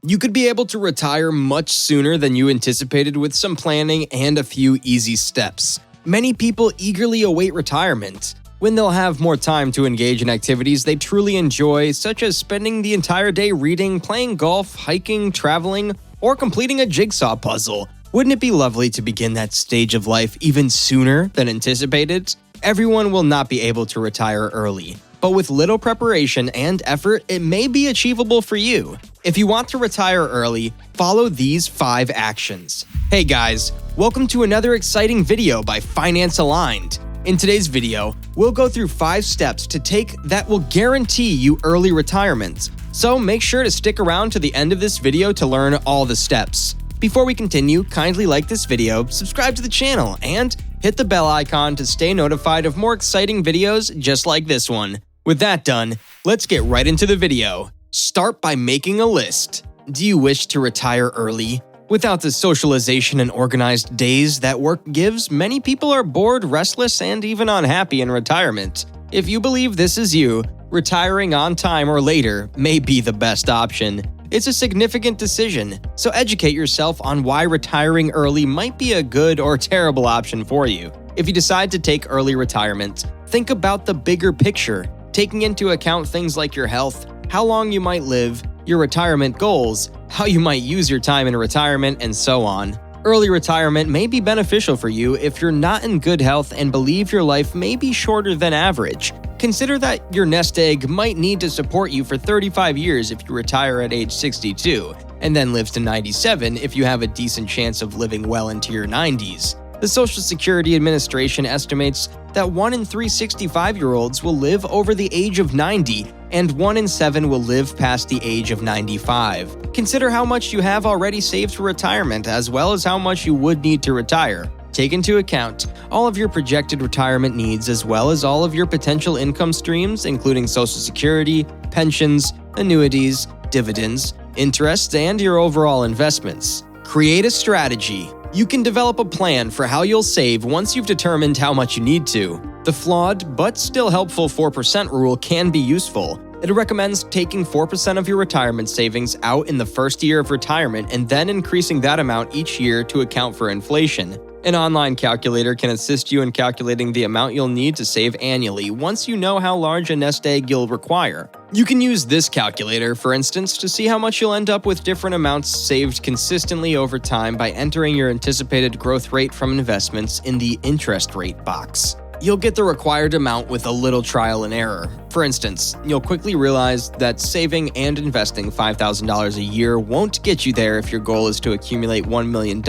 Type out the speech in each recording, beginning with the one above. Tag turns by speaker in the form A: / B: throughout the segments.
A: You could be able to retire much sooner than you anticipated with some planning and a few easy steps. Many people eagerly await retirement, when they'll have more time to engage in activities they truly enjoy, such as spending the entire day reading, playing golf, hiking, traveling, or completing a jigsaw puzzle. Wouldn't it be lovely to begin that stage of life even sooner than anticipated? Everyone will not be able to retire early, but with little preparation and effort, it may be achievable for you. If you want to retire early, follow these 5 actions. Hey guys, welcome to another exciting video by Finance Aligned. In today's video, we'll go through 5 steps to take that will guarantee you early retirement. So make sure to stick around to the end of this video to learn all the steps. Before we continue, kindly like this video, subscribe to the channel, and hit the bell icon to stay notified of more exciting videos just like this one. With that done, let's get right into the video. Start by making a list. Do you wish to retire early? Without the socialization and organized days that work gives, many people are bored, restless, and even unhappy in retirement. If you believe this is you, retiring on time or later may be the best option. It's a significant decision, so educate yourself on why retiring early might be a good or terrible option for you. If you decide to take early retirement, think about the bigger picture, taking into account things like your health, how long you might live, your retirement goals, how you might use your time in retirement, and so on. Early retirement may be beneficial for you if you're not in good health and believe your life may be shorter than average. Consider that your nest egg might need to support you for 35 years if you retire at age 62, and then live to 97 if you have a decent chance of living well into your 90s. The Social Security Administration estimates that 1 in 3 65-year-olds will live over the age of 90, and 1 in 7 will live past the age of 95. Consider how much you have already saved for retirement, as well as how much you would need to retire. Take into account all of your projected retirement needs, as well as all of your potential income streams, including Social Security, pensions, annuities, dividends, interest, and your overall investments. Create a strategy. You can develop a plan for how you'll save once you've determined how much you need to. The flawed, but still helpful 4% rule can be useful. It recommends taking 4% of your retirement savings out in the first year of retirement and then increasing that amount each year to account for inflation. An online calculator can assist you in calculating the amount you'll need to save annually once you know how large a nest egg you'll require. You can use this calculator, for instance, to see how much you'll end up with different amounts saved consistently over time by entering your anticipated growth rate from investments in the interest rate box. You'll get the required amount with a little trial and error. For instance, you'll quickly realize that saving and investing $5,000 a year won't get you there if your goal is to accumulate $1 million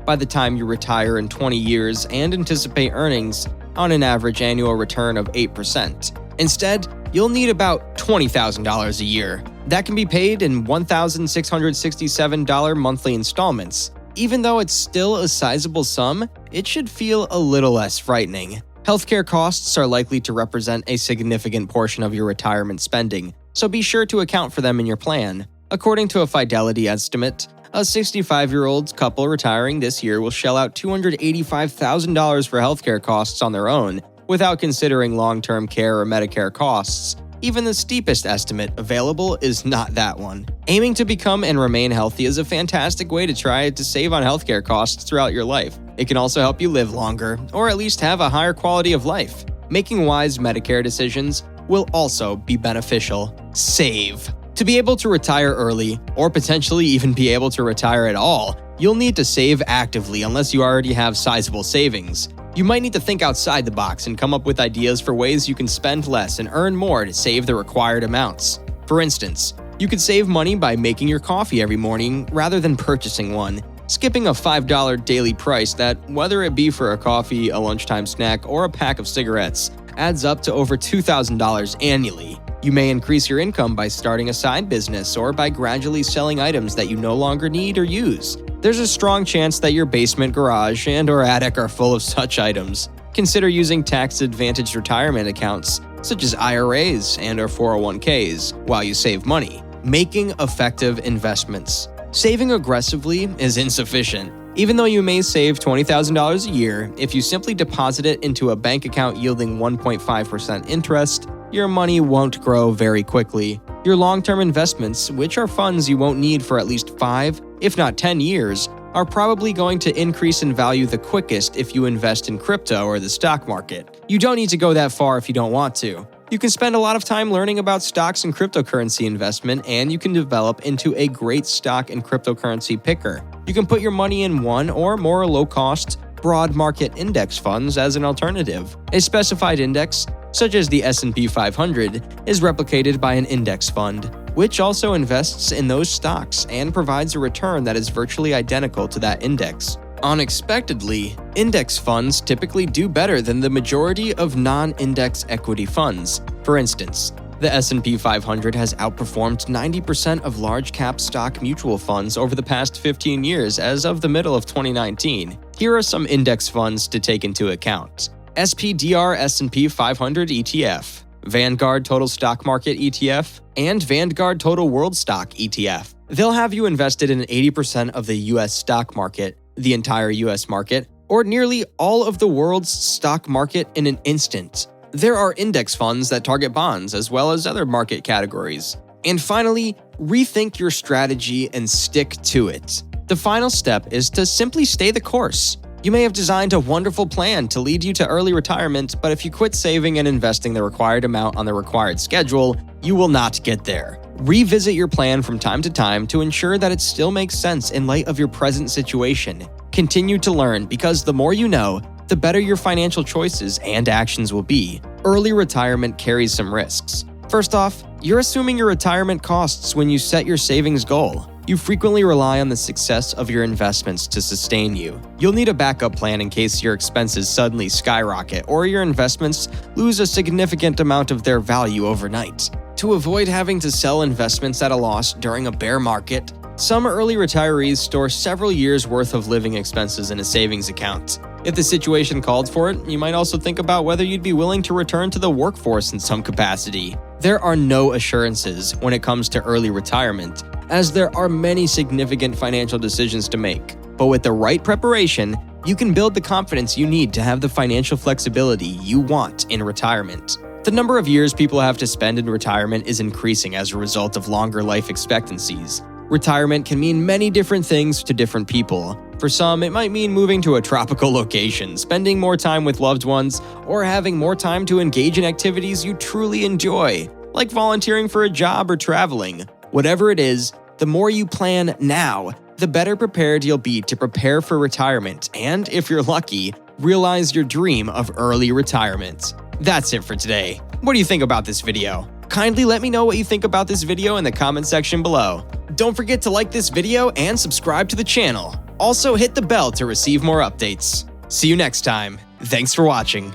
A: by the time you retire in 20 years and anticipate earnings on an average annual return of 8%. Instead, you'll need about $20,000 a year. That can be paid in $1,667 monthly installments. Even though it's still a sizable sum, it should feel a little less frightening. Healthcare costs are likely to represent a significant portion of your retirement spending, so be sure to account for them in your plan. According to a Fidelity estimate, a 65-year-old couple retiring this year will shell out $285,000 for healthcare costs on their own, without considering long-term care or Medicare costs. Even the steepest estimate available is not that one. Aiming to become and remain healthy is a fantastic way to try to save on healthcare costs throughout your life. It can also help you live longer, or at least have a higher quality of life. Making wise Medicare decisions will also be beneficial. Save. To be able to retire early, or potentially even be able to retire at all, you'll need to save actively unless you already have sizable savings. You might need to think outside the box and come up with ideas for ways you can spend less and earn more to save the required amounts. For instance, you could save money by making your coffee every morning rather than purchasing one, skipping a $5 daily price that, whether it be for a coffee, a lunchtime snack, or a pack of cigarettes, adds up to over $2,000 annually. You may increase your income by starting a side business or by gradually selling items that you no longer need or use. There's a strong chance that your basement, garage, and/or attic are full of such items. Consider using tax-advantaged retirement accounts, such as IRAs and/or 401ks, while you save money. Making effective investments. Saving aggressively is insufficient. Even though you may save $20,000 a year, if you simply deposit it into a bank account yielding 1.5% interest, your money won't grow very quickly. Your long-term investments, which are funds you won't need for at least 5, if not 10 years, are probably going to increase in value the quickest if you invest in crypto or the stock market. You don't need to go that far if you don't want to. You can spend a lot of time learning about stocks and cryptocurrency investment, and you can develop into a great stock and cryptocurrency picker. You can put your money in one or more low-cost, broad market index funds as an alternative. A specified index, such as the S&P 500, is replicated by an index fund, which also invests in those stocks and provides a return that is virtually identical to that index. Unexpectedly, index funds typically do better than the majority of non-index equity funds. For instance, the S&P 500 has outperformed 90% of large-cap stock mutual funds over the past 15 years as of the middle of 2019. Here are some index funds to take into account. SPDR S&P 500 ETF, Vanguard Total Stock Market ETF, and Vanguard Total World Stock ETF. They'll have you invested in 80% of the US stock market, the entire US market, or nearly all of the world's stock market in an instant. There are index funds that target bonds as well as other market categories. And finally, rethink your strategy and stick to it. The final step is to simply stay the course. You may have designed a wonderful plan to lead you to early retirement, but if you quit saving and investing the required amount on the required schedule, you will not get there. Revisit your plan from time to time to ensure that it still makes sense in light of your present situation. Continue to learn, because the more you know, the better your financial choices and actions will be. Early retirement carries some risks. First off, you're assuming your retirement costs when you set your savings goal. You frequently rely on the success of your investments to sustain you. You'll need a backup plan in case your expenses suddenly skyrocket or your investments lose a significant amount of their value overnight. To avoid having to sell investments at a loss during a bear market, some early retirees store several years' worth of living expenses in a savings account. If the situation called for it, you might also think about whether you'd be willing to return to the workforce in some capacity. There are no assurances when it comes to early retirement, as there are many significant financial decisions to make. But with the right preparation, you can build the confidence you need to have the financial flexibility you want in retirement. The number of years people have to spend in retirement is increasing as a result of longer life expectancies. Retirement can mean many different things to different people. For some, it might mean moving to a tropical location, spending more time with loved ones, or having more time to engage in activities you truly enjoy, like volunteering for a job or traveling. Whatever it is, the more you plan now, the better prepared you'll be to prepare for retirement and, if you're lucky, realize your dream of early retirement. That's it for today. What do you think about this video? Kindly let me know what you think about this video in the comment section below. Don't forget to like this video and subscribe to the channel. Also hit the bell to receive more updates. See you next time. Thanks for watching.